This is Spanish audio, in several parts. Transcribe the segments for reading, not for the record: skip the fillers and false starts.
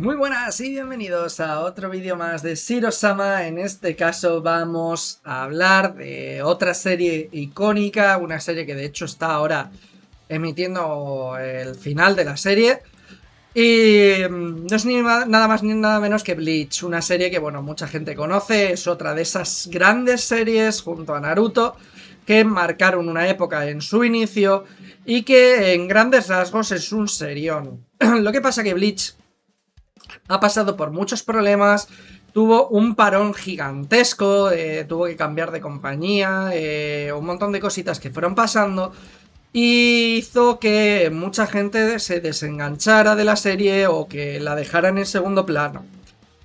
Muy buenas y bienvenidos a otro vídeo más de Shiro-sama. En este caso vamos a hablar de otra serie icónica, una serie que de hecho está ahora emitiendo el final de la serie. Y no es nada más ni nada menos que Bleach, una serie que bueno, mucha gente conoce, es otra de esas grandes series junto a Naruto que marcaron una época en su inicio y que en grandes rasgos es un serión. Lo que pasa que Bleach ha pasado por muchos problemas, tuvo un parón gigantesco, tuvo que cambiar de compañía, un montón de cositas que fueron pasando y hizo que mucha gente se desenganchara de la serie o que la dejaran en segundo plano.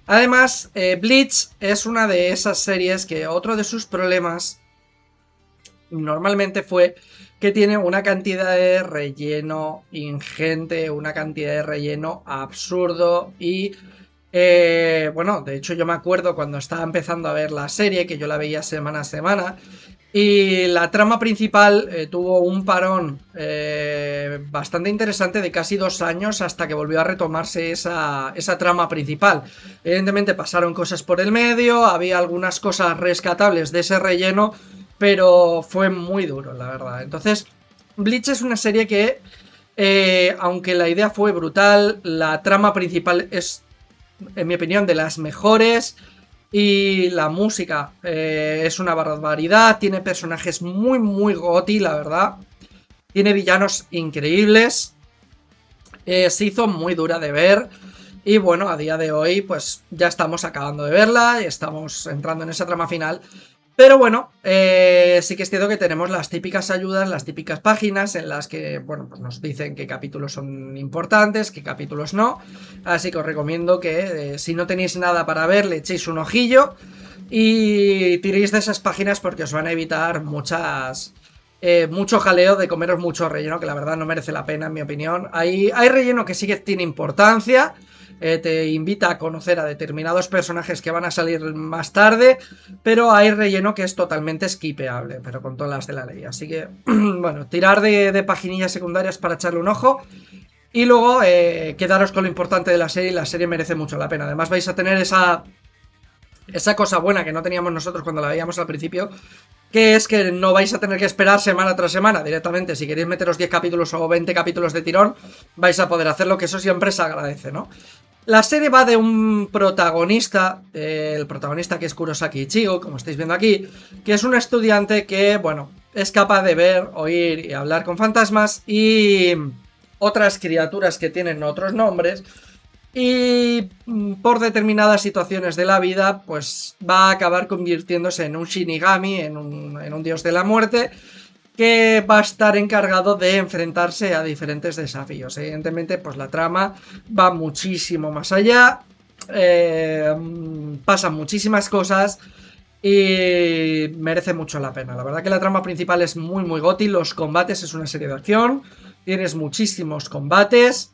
Además, Bleach es una de esas series que otro de sus problemas normalmente fue que tiene una cantidad de relleno ingente, una cantidad de relleno absurdo y bueno, de hecho yo me acuerdo cuando estaba empezando a ver la serie, que yo la veía semana a semana, y la trama principal tuvo un parón bastante interesante de casi 2 años hasta que volvió a retomarse esa trama principal. Evidentemente pasaron cosas por el medio, había algunas cosas rescatables de ese relleno, pero fue muy duro, la verdad. Entonces, Bleach es una serie que, aunque la idea fue brutal, la trama principal es, en mi opinión, de las mejores. Y la música es una barbaridad. Tiene personajes muy goti, la verdad. Tiene villanos increíbles. Se hizo muy dura de ver. Y bueno, a día de hoy pues ya estamos acabando de verla. Y estamos entrando en esa trama final. Pero bueno, sí que es cierto que tenemos las típicas ayudas, las típicas páginas en las que, bueno, pues nos dicen qué capítulos son importantes, qué capítulos no. Así que os recomiendo que si no tenéis nada para ver, le echéis un ojillo y tiréis de esas páginas porque os van a evitar mucho jaleo de comeros mucho relleno, que la verdad no merece la pena en mi opinión. Hay relleno que sí que tiene importancia. Te invita a conocer a determinados personajes que van a salir más tarde, pero hay relleno que es totalmente skipeable, pero con todas las de la ley. Así que, bueno, tirar de paginillas secundarias para echarle un ojo. Y luego quedaros con lo importante de la serie. La serie merece mucho la pena. Además vais a tener esa cosa buena que no teníamos nosotros cuando la veíamos al principio, que es que no vais a tener que esperar semana tras semana. Directamente, si queréis meteros 10 capítulos o 20 capítulos de tirón, vais a poder hacerlo, que eso siempre se agradece, ¿no? La serie va de un protagonista, el protagonista que es Kurosaki Ichigo, como estáis viendo aquí, que es un estudiante que, bueno, es capaz de ver, oír y hablar con fantasmas y otras criaturas que tienen otros nombres. Y por determinadas situaciones de la vida, pues va a acabar convirtiéndose en un Shinigami, en un dios de la muerte, que va a estar encargado de enfrentarse a diferentes desafíos. Evidentemente, pues la trama va muchísimo más allá, pasan muchísimas cosas y merece mucho la pena. La verdad que la trama principal es muy goti, los combates es una serie de acción, tienes muchísimos combates.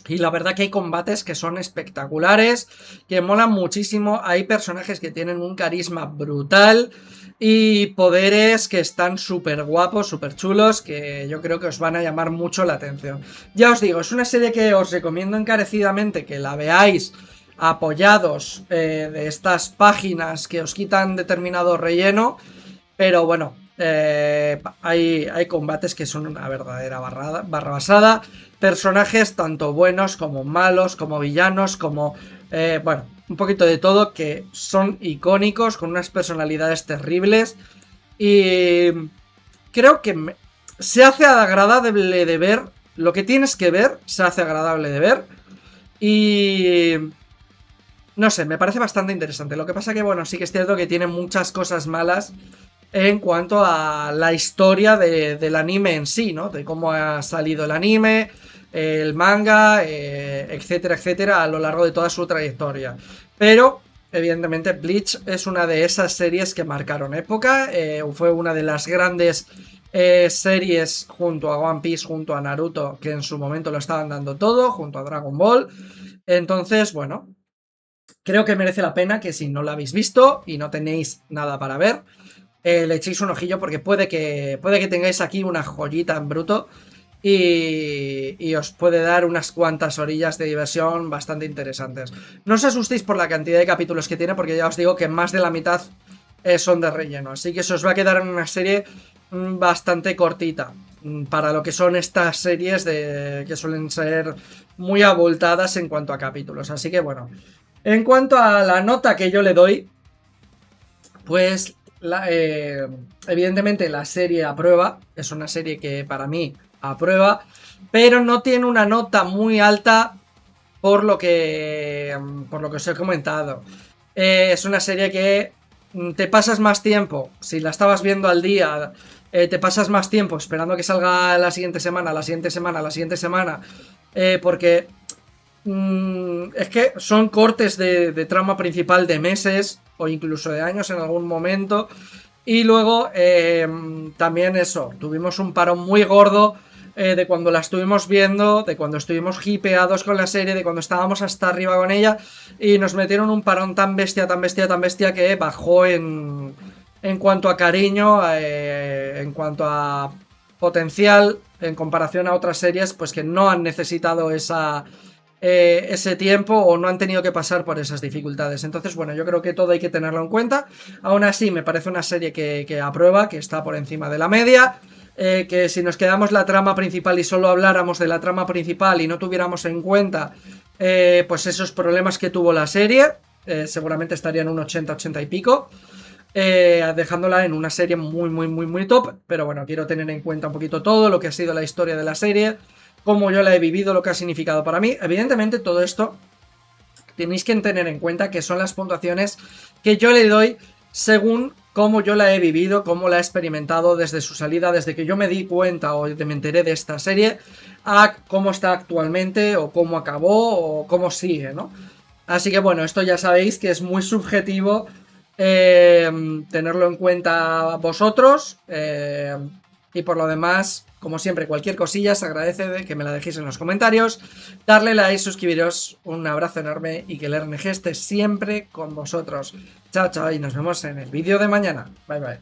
Y la verdad que hay combates que son espectaculares, que molan muchísimo, hay personajes que tienen un carisma brutal y poderes que están súper guapos, súper chulos, que yo creo que os van a llamar mucho la atención. Ya os digo, es una serie que os recomiendo encarecidamente que la veáis apoyados de estas páginas que os quitan determinado relleno, pero bueno, hay combates que son una verdadera barrabasada. Personajes tanto buenos como malos, como villanos, como bueno, un poquito de todo, que son icónicos, con unas personalidades terribles. Y creo que se hace agradable de ver. Lo que tienes que ver se hace agradable de ver. Y no sé, me parece bastante interesante. Lo que pasa que, bueno, sí que es cierto que tiene muchas cosas malas en cuanto a la historia del anime en sí, ¿no? De cómo ha salido el anime, el manga, etcétera, etcétera, a lo largo de toda su trayectoria. Pero, evidentemente, Bleach es una de esas series que marcaron época, fue una de las grandes series junto a One Piece, junto a Naruto, que en su momento lo estaban dando todo, junto a Dragon Ball. Entonces, bueno, creo que merece la pena que si no la habéis visto y no tenéis nada para ver, le echéis un ojillo porque puede que tengáis aquí una joyita en bruto y os puede dar unas cuantas orillas de diversión bastante interesantes. No os asustéis por la cantidad de capítulos que tiene, porque ya os digo que más de la mitad son de relleno, así que se os va a quedar en una serie bastante cortita para lo que son estas series que suelen ser muy abultadas en cuanto a capítulos. Así que bueno, en cuanto a la nota que yo le doy, pues evidentemente la serie aprueba, es una serie que para mí aprueba, pero no tiene una nota muy alta por lo que os he comentado. Es una serie que te pasas más tiempo, si la estabas viendo al día, te pasas más tiempo esperando que salga la siguiente semana, la siguiente semana, la siguiente semana, porque es que son cortes de trama principal de meses o incluso de años en algún momento. Y luego también eso, tuvimos un parón muy gordo de cuando la estuvimos viendo, de cuando estuvimos hipeados con la serie, de cuando estábamos hasta arriba con ella, y nos metieron un parón tan bestia, tan bestia, tan bestia que bajó en cuanto a cariño, en cuanto a potencial, en comparación a otras series, pues que no han necesitado ese tiempo o no han tenido que pasar por esas dificultades. Entonces, bueno, yo creo que todo hay que tenerlo en cuenta. Aún así, me parece una serie que aprueba, que está por encima de la media. Que si nos quedamos la trama principal y solo habláramos de la trama principal y no tuviéramos en cuenta pues esos problemas que tuvo la serie, seguramente estaría en un 80 y pico. Dejándola en una serie muy, muy, muy, muy top. Pero bueno, quiero tener en cuenta un poquito todo lo que ha sido la historia de la serie, cómo yo la he vivido, lo que ha significado para mí. Evidentemente, todo esto tenéis que tener en cuenta que son las puntuaciones que yo le doy según cómo yo la he vivido, cómo la he experimentado desde su salida, desde que yo me di cuenta o me enteré de esta serie, a cómo está actualmente, o cómo acabó, o cómo sigue, ¿no? Así que bueno, esto ya sabéis que es muy subjetivo tenerlo en cuenta vosotros. Y por lo demás, como siempre, cualquier cosilla se agradece de que me la dejéis en los comentarios. Darle like, suscribiros, un abrazo enorme y que el RNG esté siempre con vosotros. Chao, chao, y nos vemos en el vídeo de mañana. Bye, bye.